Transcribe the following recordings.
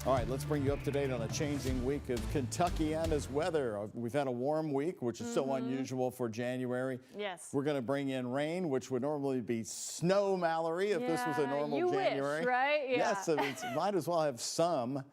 All right, let's bring you up to date on a changing week of Kentuckiana's weather. We've had a warm week, which is so unusual for January. Yes. We're going to bring in rain, which would normally be snow, Mallory, if this was a normal you January. wish, right? Yeah. Yes, it might as well have some.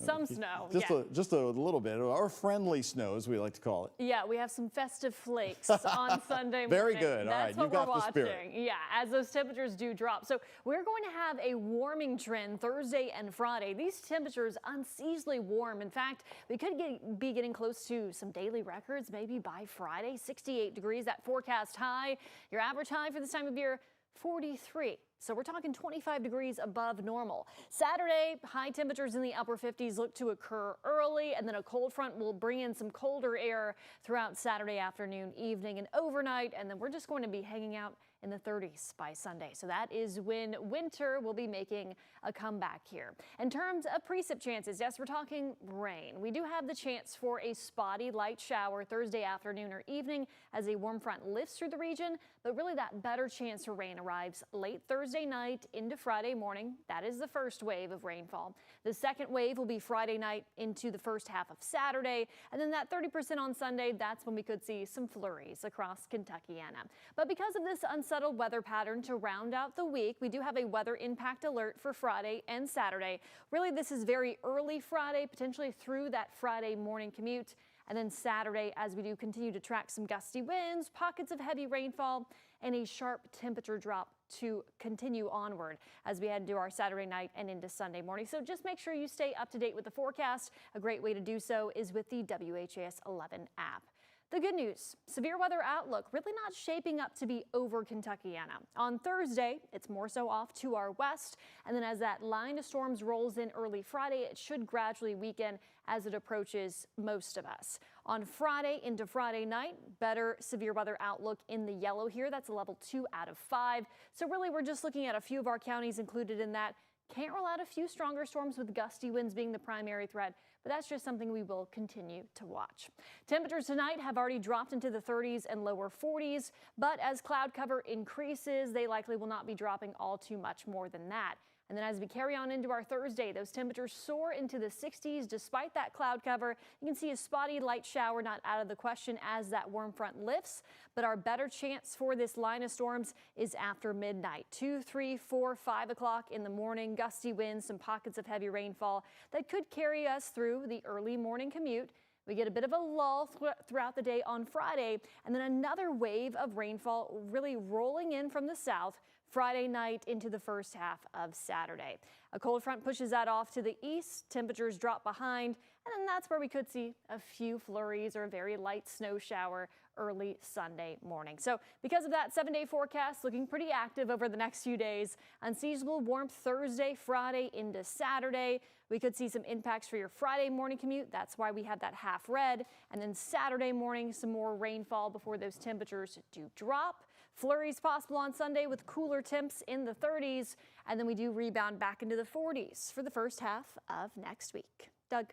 Some snow, Just a little bit, or friendly snow, as we like to call it. Yeah, we have some festive flakes on Sunday morning. Very good. That's All right, what you got we're the watching. spirit. Yeah, as those temperatures do drop. So we're going to have a warming trend Thursday and Friday. These temperatures unseasonably warm. In fact, we could be getting close to some daily records maybe by Friday. 68 degrees, that forecast high. Your average high for this time of year, 43. So we're talking 25 degrees above normal. Saturday, high temperatures in the upper 50s look to occur early, and then a cold front will bring in some colder air throughout Saturday afternoon, evening, and overnight. And then we're just going to be hanging out in the 30s by Sunday. So that is when winter will be making a comeback here. In terms of precip chances, yes, we're talking rain. We do have the chance for a spotty light shower Thursday afternoon or evening as a warm front lifts through the region, but really that better chance for rain arrives late Thursday night into Friday morning. That is the first wave of rainfall. The second wave will be Friday night into the first half of Saturday, and then that 30% on Sunday, that's when we could see some flurries across Kentuckiana. But because of this unsettled weather pattern to round out the week, we do have a weather impact alert for Friday and Saturday. Really, this is very early Friday, potentially through that Friday morning commute. And then Saturday, as we do continue to track some gusty winds, pockets of heavy rainfall, and a sharp temperature drop to continue onward as we head into our Saturday night and into Sunday morning. So just make sure you stay up to date with the forecast. A great way to do so is with the WHAS 11 app. The good news, severe weather outlook really not shaping up to be over Kentuckiana. On Thursday, it's more so off to our west, and then as that line of storms rolls in early Friday, it should gradually weaken as it approaches most of us. On Friday into Friday night, better severe weather outlook in the yellow here. That's a level 2 out of 5. So really, we're just looking at a few of our counties included in that. Can't rule out a few stronger storms with gusty winds being the primary threat, but that's just something we will continue to watch. Temperatures tonight have already dropped into the 30s and lower 40s, but as cloud cover increases, they likely will not be dropping all too much more than that. And then as we carry on into our Thursday, those temperatures soar into the 60s despite that cloud cover. You can see a spotty light shower not out of the question as that warm front lifts, but our better chance for this line of storms is after midnight. 2, 3, 4, 5 o'clock in the morning, gusty winds, some pockets of heavy rainfall that could carry us through the early morning commute. We get a bit of a lull throughout the day on Friday, and then another wave of rainfall really rolling in from the south Friday night into the first half of Saturday. A cold front pushes that off to the east, temperatures drop behind, and then that's where we could see a few flurries or a very light snow shower early Sunday morning. So because of that 7-day forecast looking pretty active over the next few days, unseasonable warmth Thursday, Friday into Saturday. We could see some impacts for your Friday morning commute. That's why we have that half red. And then Saturday morning, some more rainfall before those temperatures do drop. Flurries possible on Sunday with cooler temps in the 30s. And then we do rebound back into the 40s for the first half of next week. Doug.